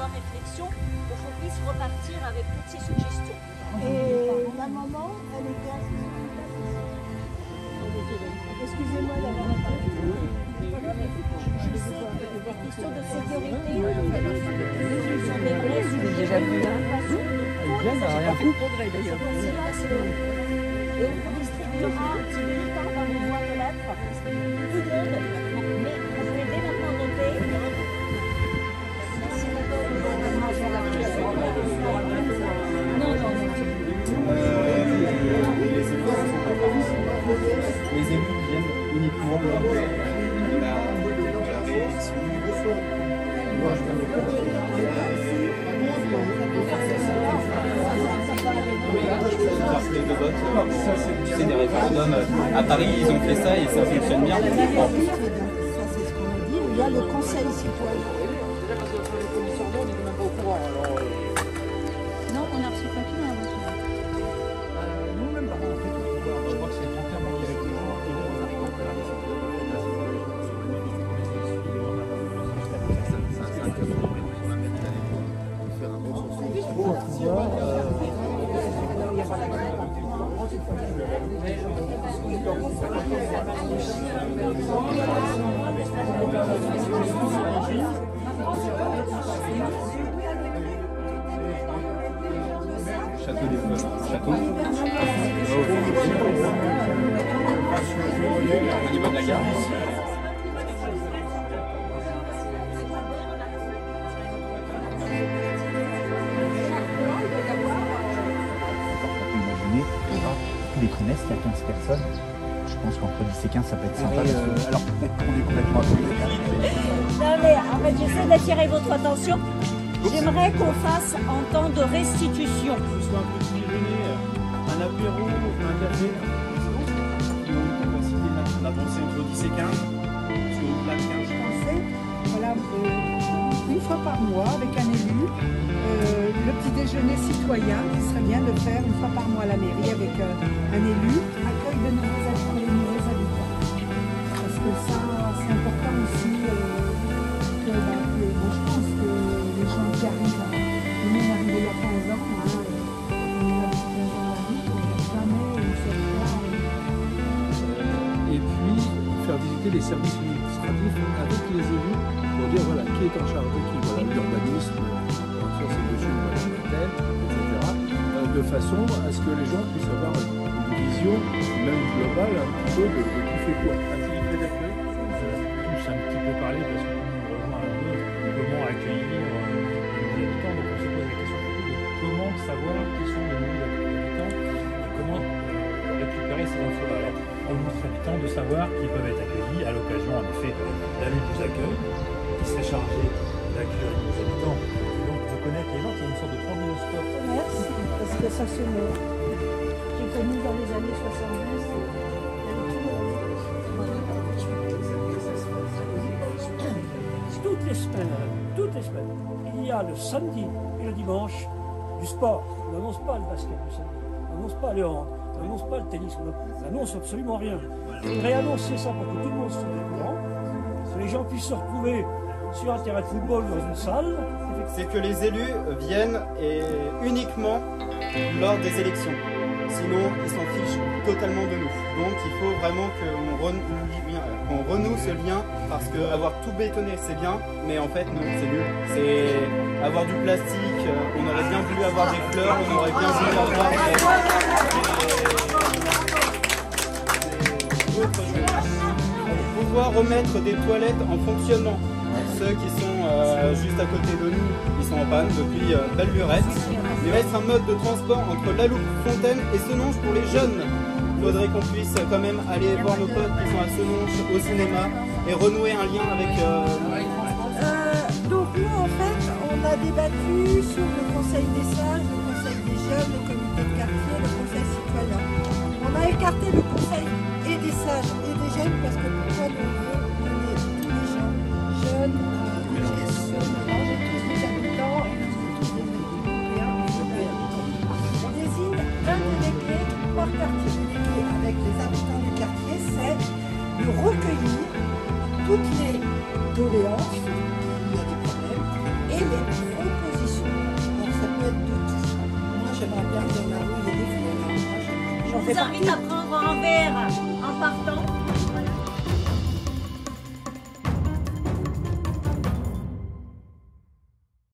avoir réflexion pour qu'on puisse repartir avec toutes ces suggestions. Et la maman, elle était assise sur la place ici. Excusez-moi d'avoir parlé. Question de sécurité, j'ai déjà vu. Elle vient à rien coup. Et on distribuera un petit bulletin dans les boîtes aux lettres. Tout le monde. Mais vous pouvez dès maintenant noter. Les élus viennent uniquement de la réélection. Tu sais, des référendums à Paris, ils ont fait ça et ça fonctionne bien. Ça, c'est ce qu'on a dit. Il y a le conseil citoyen. Non, on a reçu pas tout dans la voiture. Non, même pas. En fait, je crois que c'est entièrement avec les gens. Château des Fleurs. Château. Au niveau de la gare. Imaginez, tous les trimestres, il y a 15 personnes. Je pense qu'entre 10 et 15, ça peut être sympa. Alors peut-être qu'on est complètement à côté. Non mais en fait j'essaie d'attirer votre attention. J'aimerais qu'on fasse en temps de restitution. Que ce soit un petit déjeuner, un apéro, un café. Une capacité d'avancer entre 10 et 15. Sur une plate 15. Je pensais, voilà, une fois par mois avec un élu, le petit déjeuner citoyen, qui serait bien de faire une fois par mois à la mairie avec un élu, accueil de nouveaux habitants. Parce que ça, c'est important aussi que, bon, je pense que les gens qui arrivent, nous on est arrivé il y a 15 ans, on a 15 ans à vie, jamais une seule fois. Et puis faire visiter les services administratifs avec les élus pour dire voilà qui est en charge de qui, voilà l'urbanisme, sur ces dossiers de tel, etc. De façon à ce que les gens puissent avoir une vision même globale un petit peu de qui fait quoi. Activité d'accueil, tous un petit peu parler parce qu'on nous rejoint un peu comment accueillir les habitants. Donc on se pose la question de comment savoir qui sont les nouveaux habitants et comment récupérer ces infos-là. Alors, aux nouveaux habitants de savoir qu'ils peuvent être accueillis à l'occasion en effet d'un lieu de accueil qui serait chargé d'accueillir les habitants. Donc de connaître les gens, il y a une sorte de trombinoscope. Merci, parce que ça se met. J'ai connu dans les années 70. Toutes les semaines, il y a le samedi et le dimanche du sport. On n'annonce pas le basket le samedi, on n'annonce pas le hand, on n'annonce pas le tennis, on n'annonce absolument rien. On voudrait annoncer ça pour que tout le monde soit au courant, que les gens puissent se retrouver sur un terrain de football dans une salle. C'est que les élus viennent et uniquement lors des élections. Sinon, ils s'en fichent totalement de nous. Donc, il faut vraiment qu'on renoue ce lien, parce que avoir tout bétonné, c'est bien, mais en fait, non, c'est nul. C'est avoir du plastique, on aurait bien voulu avoir des fleurs, on aurait bien voulu avoir pouvoir remettre des toilettes en fonctionnement. Ceux qui sont juste à côté de nous, ils sont en panne depuis belle lurette. Mais mettre un mode de transport entre La Loupe, Fontaine et Senonches pour les jeunes. Il faudrait qu'on puisse quand même aller voir nos potes qui sont à Senonches au cinéma et renouer un lien avec... Donc nous, en fait, on a débattu sur le conseil des sages, le conseil des jeunes, le comité de quartier, le conseil citoyen. On a écarté le conseil et des sages et des jeunes parce que pourquoi on veut mener tous les gens, jeunes, mélanger tous les habitants et tous les Européens. On désigne un délégué par quartier. Et avec les habitants du quartier, c'est de recueillir toutes les doléances, il y a des problèmes, et les proposer. vous invite à prendre un verre en partant.